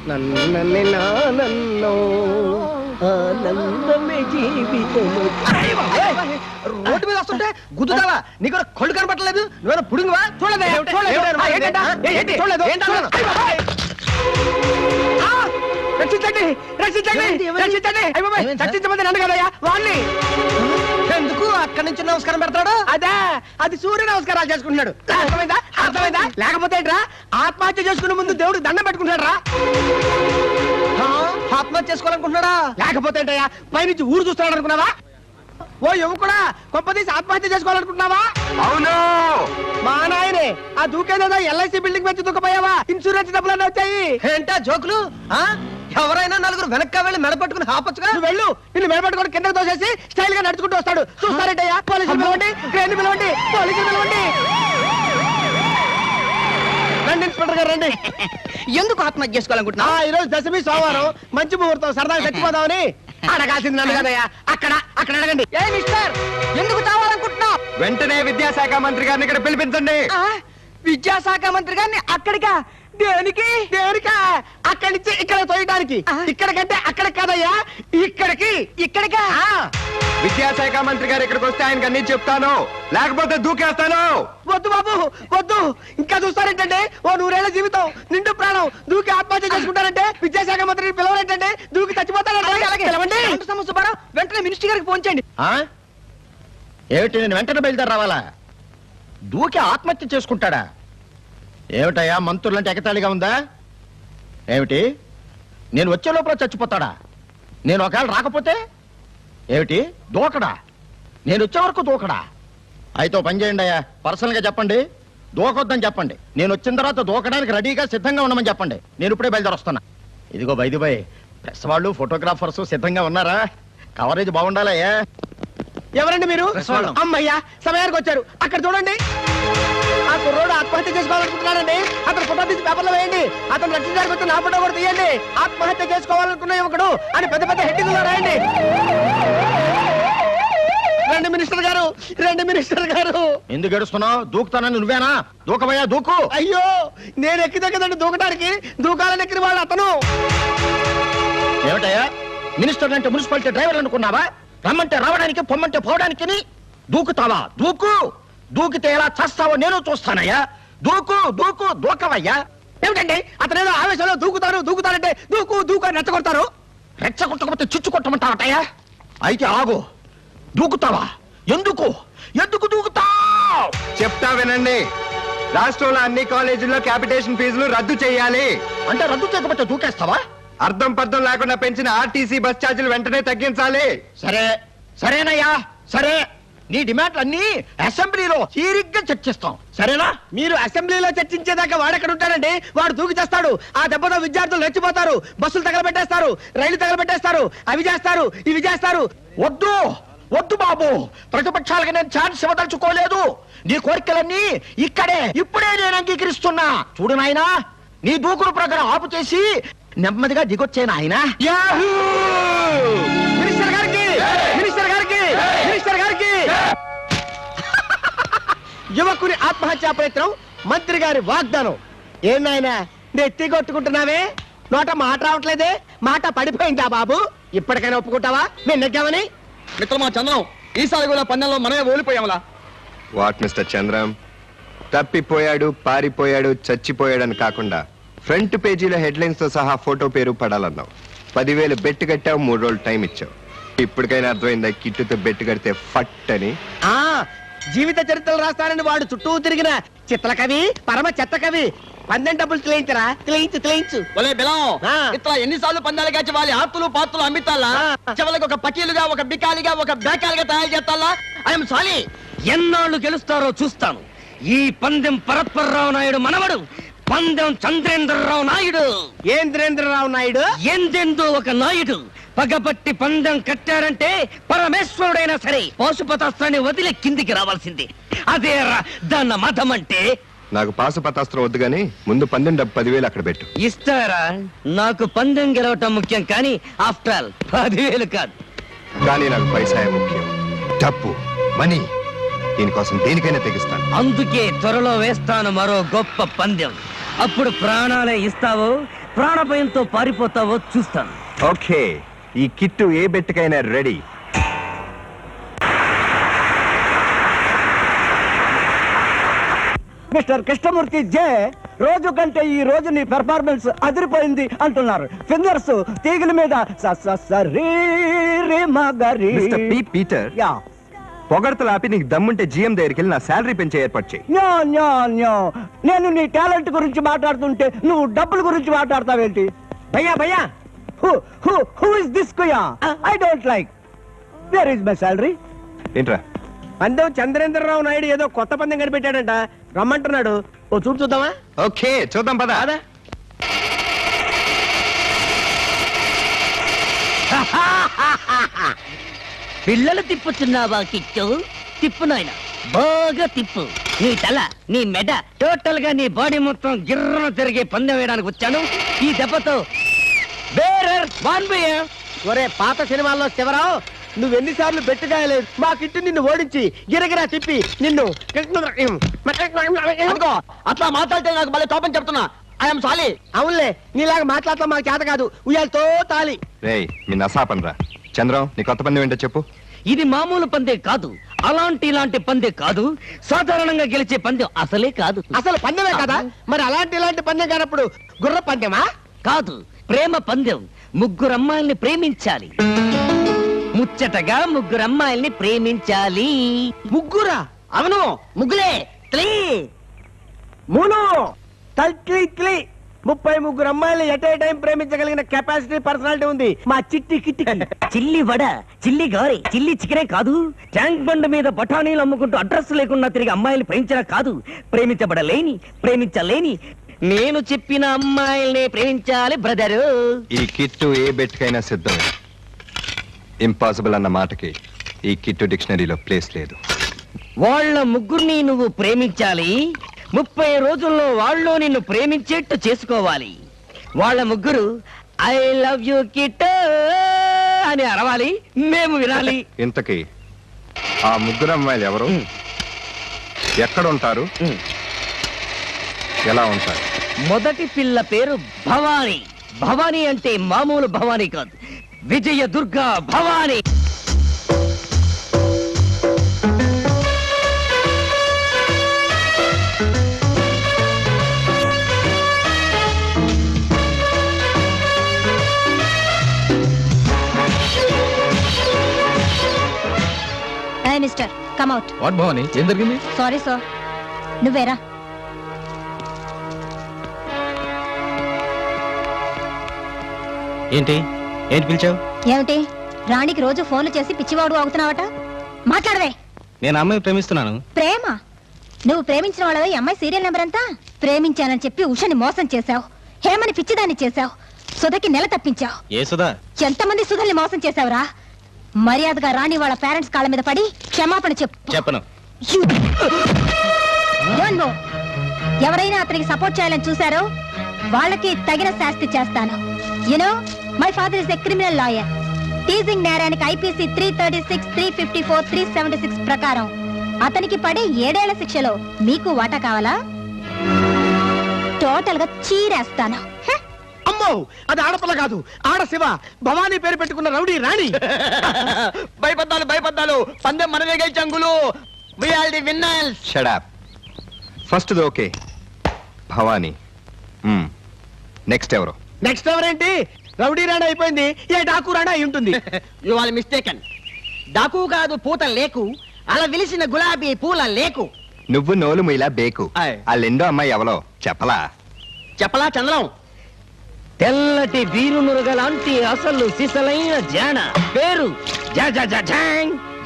నన్నని నానన్నో ఆనందమే జీవితము. రోడ్డు మీద వస్తుంటే గుద్దుతావా? నీకు కళ్ళు కనపట్టలేదు? నువ్వేనా పుడుగువా? రక్షించండి, రక్షించండి, రక్షించండి! రక్షించమంది నన్ను కదయ్యా, వాణ్ణి. ఎందుకు అక్కడి నుంచి నమస్కారం పెడతాడు? అదే, అది సూర్య నమస్కారాలు చేసుకుంటున్నాడు. అర్థమైందా? అర్థమైందా? లేకపోతే ఏంట్రా, ఆత్మహత్య చేసుకునే ముందు దేవుడు దండం పెట్టుకుంటాడు రా. ఆత్మహత్య చేసుకోవాలనుకుంటున్నాడా? లేకపోతే ఏంటయ్యా, పైనుంచి ఊరు చూస్తున్నాడు అనుకున్నావా? ఓ యువకుడా, కొంపదీసి ఆత్మహత్య చేసుకోవాలనుకుంటున్నావా? అవును. మా నాయనే, ఆ దూకేదేదో ఎల్ఐసి బిల్డింగ్ పెంచి దూకపోయావా? ఇన్సూరెన్స్ డబ్బులన్నీ వచ్చాయి. ఏంటా జోకులు? ఎవరైనా నలుగురు వెనక్కి వెళ్ళి మెడపట్టుకుని ఆపచ్చుగా. నువ్వు వెళ్ళు, నిన్ను మెడపట్టుకుని కిందకు తోసేసి స్టైల్ గా నడుచుకుంటూ వస్తాడు. చూస్తారేటయ్యా, పోలీసులు పిలవండి, ట్రైన్ పిలవండి, పోలీసులు పిలవండి. రండి ఇన్స్పెక్టర్ గారు, రండి. ఎందుకు ఆత్మహత్య చేసుకోవాలనుకుంటున్నా? ఈ రోజు దశమి సోమవారం, మంచి ముహూర్తం, సరదాగా చచ్చిపోదామని. అడగాల్సింది నన్ను కదయ్యా, అక్కడ అక్కడ అడగండి. ఏ మిస్టర్, ఎందుకు చావాలనుకుంటున్నావు? వెంటనే విద్యాశాఖ మంత్రి గారిని ఇక్కడ పిలిపించండి. విద్యాశాఖ మంత్రి గారిని అక్కడికా? దేనికి? దేనికా? అక్కడి నుంచి ఇక్కడ తోయడానికి. ఇక్కడికంటే అక్కడ కాదయ్యా, ఇక్కడికి. ఇక్కడికా? విద్యాశాఖ మంత్రి గారు ఇక్కడికి వస్తే ఆయనకి అన్ని చెప్తాను, లేకపోతే దూకేస్తాను. వద్దు బాబు, వద్దు. ఇంకా చూస్తారేంటంటే, ఓ 100 ఏళ్ల జీవితం, నిండు ప్రాణం, దూకి ఆత్మహత్య చేసుకుంటారంటే విద్యాశాఖ మంత్రిని పిలవరేంటంటే, దూకి చచ్చిపోతారంటే. సుబ్బారావు, వెంటనే మినిస్టర్ గారికి ఫోన్ చేయండి. ఏమిటి, నేను వెంటనే బయలుదేరి రావాలా? దూకి ఆత్మహత్య చేసుకుంటాడా? ఏమిటయ్యా, మంత్రులంటే ఎగతాళిగా ఉందా ఏమిటి? నేను వచ్చే లోపల చచ్చిపోతాడా? నేను ఒకవేళ రాకపోతే ఏమిటి, దూకడా? నేను వచ్చే వరకు దూకడా? అయితే పని చేయండి అయ్యా, పర్సనల్ గా చెప్పండి, దూకొద్దని చెప్పండి. నేను వచ్చిన తర్వాత దూకడానికి రెడీగా సిద్ధంగా ఉండమని చెప్పండి. నేను ఇప్పుడే బయలుదేరి వస్తున్నా. ఇదిగో బై ప్రెస్ వాళ్ళు, ఫోటోగ్రాఫర్స్ సిద్ధంగా ఉన్నారా? కవరేజ్ బాగుండాలయ్యా. ఎవరండి మీరు? అమ్మయ్యా, సమయానికి వచ్చారు. అక్కడ చూడండి, ఆ కుర్రోడు ఆత్మహత్య చేసుకోవాలనుకుంటున్నాడండి. అతను ఫోటో తీసి పేపర్లో వేయండి. అతను రక్షించడానికి వచ్చి నా ఫోటో కూడా తీయండి. ఆత్మహత్య చేసుకోవాలనుకున్న యువకుడు అని పెద్ద పెద్ద హెడ్డింగ్లో రాయండి. రండి మినిస్టర్ గారు, రండి మినిస్టర్ గారు. ఎందుకు ఏడుస్తున్నావు? దూకుతానని నువ్వేనా? దూకబోయా, దూకు. అయ్యో, నేను ఎక్కితే కదండి దూకడానికి, దూకాలని ఎక్కిన వాళ్ళు అతను. ఏమిటయ్యా, మినిస్టర్ అంటే మున్సిపాలిటీ డ్రైవర్ అనుకున్నావా? రమ్మంటే రావడానికి, పొమ్మంటే పోవడానికి. దూకుతావా? దూకు. దూకితే ఎలా చస్తావో నేను చూస్తానయ్యా. దూకు, దూకు, దూకవయ్యా. ఏమిటండి, అతనేదో ఆవేశంలో దూకుతానంటే దూకు దూకు అని రెచ్చగొడతారు. రెచ్చగొట్టకపోతే చిచ్చు కొట్టమంటావటయ్యా? అయితే ఆగు. దూకుతావా? ఎందుకు ఎందుకు దూకుతావు? చెప్తా వినండి. రాష్ట్రంలో అన్ని కాలేజీల్లో క్యాపిటేషన్ ఫీజులు రద్దు చేయాలి. అంటే రద్దు చేయకపోతే దూకేస్తావా? అర్థం పర్థం లేకుండా పెంచిన ఆర్టీసీ బస్ ఛార్జీలు వెంటనే తగ్గించాలి. సరే, సరేనయ్యా, సరే. నీ డిమాండ్లు అన్ని అసెంబ్లీలో తీరిగ్గా చర్చిస్తాం, సరేనా? మీరు అసెంబ్లీలో చర్చించేదాకా వాడెక్కడ ఉంటాడండి? వాడు దూకి చేస్తాడు. ఆ దెబ్బతో విద్యార్థులు రెచ్చిపోతారు, బస్సులు తగలబెట్టేస్తారు, రైలు తగలబెట్టేస్తారు, అవి చేస్తారు, ఇవి చేస్తారు. వద్దు వద్దు బాబు, ప్రతిపక్షాలకు నేను ఛాన్స్ ఇవ్వదలుచుకోలేదు. నీ కోరికలన్నీ ఇక్కడే ఇప్పుడే నేను అంగీకరిస్తున్నా. చూడు నాయనా, నీ దూకుడు ప్రకారం ఆపు చేసి నెమ్మదిగా దిగొచ్చే నాయనా. మినిస్టర్ గారికి, మినిస్టర్ గారికి, మినిస్టర్ గారికి. యువకుని ఆత్మహత్యా ప్రయత్నం, మంత్రి గారి వాగ్దానం. ఏం నాయనా నెత్తి కొట్టుకుంటున్నావే? నోట మాట రావట్లేదే? మాట పడిపోయిందా బాబు? ఇప్పటికైనా ఒప్పుకుంటావా మేము నెగ్గామని? మిత్రమా చంద్రం, ఈసారి కూడా పందెంలో మనమే ఓడిపోయాములా. వాట్ మిస్టర్ చంద్రం, తప్పిపోయాడు, పారిపోయాడు, చచ్చిపోయాడని కాకుండా ఫ్రంట్ పేజీలో హెడ్లైన్స్ తో సహా ఫోటో పేరు పడాలన్నావు. 10,000 బెట్టు కట్టావు, 3 రోజులు టైం ఇచ్చావు. ఇప్పటికైనా అర్థమైందా కిట్టుతో బెట్టు కడితే ఫట్ అని? జీవిత చరిత్రలు రాస్తానని వాడు చుట్టూ తిరిగిన చిత్రకవి, పరమ చెత్త కవి. పందెం డబ్బులు క్లయించరా? క్లయించు. ఒలే బిలం, ఇట్లా ఎన్నిసార్లు పందాలు కాచి వాళ్ళ ఆస్తులు పాత్రలు అమ్మితాలా? చివరికి ఒక పకీలుగా, ఒక బికాలిగా, ఒక బేకాలిగా తయారు చేస్తాలా? I'm sorry. ఎన్నాళ్ళు గెలుస్తారో చూస్తాను. ఈ పందెం పరత్పర్రావు నాయుడు మనవడు, పందెం చంద్రేంద్రరావు నాయుడు. ఏంద్రేంద్రరావు నాయుడు? ఎందెందో ఒక నాయుడు పగబట్టి పందెం కట్టారంటే పరమేశ్వరుడైనా సరే పాశుపతాస్త్రాన్ని వదిలి కిందికి రావాల్సింది. అదే దాన్న మతం అంటే. నాకు పాశుపతాస్త్రం వద్దు గాని ముందు పందెం డబ్బు 10,000 అక్కడ పెట్టు. ఇస్తారా? నాకు పందెం గెలవటం ముఖ్యం, కానీ ఆఫ్టర్ ఆల్ 10,000 కాదు. కానీ నాకు పైసాయే ముఖ్యం, డబ్బు, మనీ. దీనికోసం దేనికైనా తెగిస్తాను. అందుకే త్వరలో వేస్తాను మరో గొప్ప పందెం. అప్పుడు ప్రాణాలే ఇస్తావో ప్రాణభయంతో పారిపోతావో చూస్తాను. ఓకే, ఈ కిట్టు ఏ బెట్టుకైనా రెడీ. మిస్టర్ కృష్ణమూర్తి జే, రోజు కంటే ఈ రోజు నీ పెర్ఫార్మెన్స్ అదిరిపోయింది అంటున్నారు. ఫింగర్స్ తీగల మీద మిస్టర్ పి పీటర్, పొగడతలు ఆపి నీకు దమ్ముంటే జీఎం దగ్గరికి వెళ్ళి నా శాలరీ పెంచే ఏర్పాటు చేయి. నేను నీ టాలెంట్ గురించి మాట్లాడుతుంటే నువ్వు డబ్బుల గురించి మాట్లాడతావేంటి? భయ్యా భయ్యా, హూ ఇస్ దిస్ కుయా? I don't like. Where is my salary? ఏంట్రా? పందెం చంద్రేంద్రరావు నాయుడు ఏదో కొత్త పందెం కనిపెట్టాడంట, రమ్మంటున్నాడు. ఓ చూపు చూద్దామా? ఓకే, చూద్దాం పద. పిల్లలు తిప్పుతున్నావా కిట్టు? తిప్పు నాయన, బాగా తిప్పు. నీ తల, నీ మెడ, టోటల్ గా నీ బాడీ మొత్తం గిర్రను తిరిగే పందెం వేయడానికి వచ్చాను. ఈ దెబ్బతో బేరర్ వన్ బియర్. ఒరే పాత సినిమాల్లో శివరావు, నువ్వెన్నిసార్లు బెట్టుగాయలేదు మా కిట్టు నిన్ను ఓడించి గిరగిరా తిప్పి నిన్ను అదిగో, అట్లా మాట్లాడితే నాకు మళ్ళీ కోపం చెప్తున్నా. I'm sorry. అవునులే, నీలాగా మాట్లాడతాం మాకు చేత కాదు. ఉయ్యాలతో తాలి. రేయ్, మీ నసాపన్ రా. చంద్రం, నీ కొత్త పందెం ఏంటో చెప్పు. ఇది మామూలు పందెం కాదు, ఇలాంటి పందెం కాదు, సాధారణంగా గెలిచే పందెం అసలే కాదు. అసలు పందెమే కదా, మరి ఇలాంటి పందెం కానప్పుడు గుర్ర పందెమా? కాదు, ప్రేమ పందెం. ముగ్గురు అమ్మాయిల్ని ప్రేమించాలి, ముచ్చటగా ముగ్గురు అమ్మాయిల్ని ప్రేమించాలి. ముగ్గురా? అవును, ముగ్గులే. మూను తల్లి 33 అమ్మాయిలు ఎట్ ఏ టైం ప్రేమించగలిగిన కెపాసిటీ, పర్సనాలిటీ ఉంది మా చిట్టి కిట్టి. చిల్లి వడ, చిల్లి గారె, చిల్లి చికెనే కాదు, ట్యాంక్ బండ్ మీద బఠానీలు అమ్ముకుంటూ అడ్రస్ లేకుండా తిరిగి అమ్మాయిలు ప్రేమించడం కాదు, ప్రేమించలేని నేను చెప్పిన అమ్మాయిల్ని ప్రేమించాలి బ్రదరు. ఈ కిట్టు ఏ బెట్టుకైనా సిద్ధమే. ఇంపాసిబుల్ అన్న మాటకి ఈ కిట్టు డిక్షనరీలో ప్లేస్ లేదు. వాళ్ళ ముగ్గురిని నువ్వు ప్రేమించాలి. 30 రోజుల్లో వాళ్ళు నిన్ను ప్రేమించేట్టు చేసుకోవాలి. వాళ్ళ ముగ్గురు ఐ లవ్ యూ కిట్ అని అరవాలి, మేము వినాలి. ఇంతకీ ఆ ముగ్గురు అమ్మాయిలు ఎవరు? ఎక్కడ ఉంటారు? ఎలా ఉంటారు? మొదటి పిల్ల పేరు భవానీ. భవానీ అంటే మామూలు భవానీ కాదు, Vijaya Durga Bhavani. Mister come out. What Bhavani, ఏం జరిగింది? Sorry sir. నువ్వేరా? ఏంటి పిలిచావు? ఏమిటి రాణికి రోజు ఫోన్లు చేసి పిచ్చివాడు అవుతున్నావట? మాట్లాడవే. నేను అమ్మాయి ప్రేమిస్తున్నాను. ప్రేమ? నువ్వు ప్రేమించిన వాళ్ళ అమ్మాయి సీరియల్ నెంబర్ అంతా ప్రేమించానని చెప్పి ఉషని మోసం చేశావు, హేమని పిచ్చిదాన్ని చేశావు, సుధకి నెల తప్పించావు. ఏ సుధా? ఎంతమంది సుధల్ని మోసం చేశావురా? మర్యాదగా రాణి వాళ్ళ పేరెంట్స్ కాళ్ళ మీద పడి క్షమాపణ చెప్పు. చెప్పను. ఎవరైనా అతనికి సపోర్ట్ చేయాలని చూశారో వాళ్ళకి తగిన శాస్తి చేస్తాను. You know my father is a criminal lawyer. Teasing నేరానికి ఐపీసీ 336, 354, 376 ప్రకారం అతనికి పడే 7 ఏళ్ల శిక్షలో మీకు వాటా కావాలా? టోటల్ గా చీరేస్తాను. అమ్మో, అది ఆడపిల్ల కాదు, ఆడ శివ. భవానీ పేరు పెట్టుకున్న రౌడీ రాణి. భయపడ్డాలు. పందెం మనమే గెలిచాం గులు. We are the winners. Shut up. First okay, Bhavani. Next ఎవరు? నెక్స్ట్ ఎవరేంటి? రౌడీ రాణి అయిపోయింది, ఏ డాకు రాణి అయి ఉంటుంది. You are mistaken. డాకు కాదు, పూత లేకు. అలా విలిసిన గులాబీ పూల లేకు. నువ్వు నోలు మీలా బేకు. ఆయ్. ఆ లెండో అమ్మాయి ఎవలో చెప్పలా? చెప్పలా చంద్రం? తెల్లటి వీరు నురగలాంటి అసలు సిసలైన జాన పేరు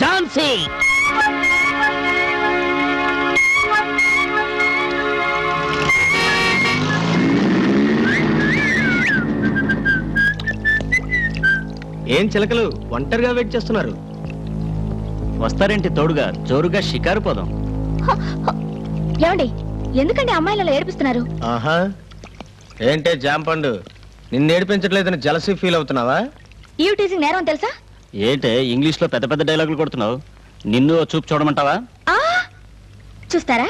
ఝాన్సీ. ఏం చిలకలు ఒంటరిగా వెయిట్ చేస్తున్నారు? వస్తారేంటి తోడుగా? జోరుగా షికారు పోదాం. ఏమండి, ఎందుకండి అమ్మాయిలలో ఏడిపిస్తున్నారు? ఆహా, ఏంటే జాంపండు, నిన్ను ఏడిపించట్లేదని జలసీ ఫీల్ అవుతున్నావా? ఈవ్ టీజింగ్ నేరం తెలుసా? ఏంటే ఇంగ్లీష్ లో పెద్ద పెద్ద డైలాగులు కొడుతున్నావు? నిన్ను చూపు చూడమంటావా? చూస్తారా?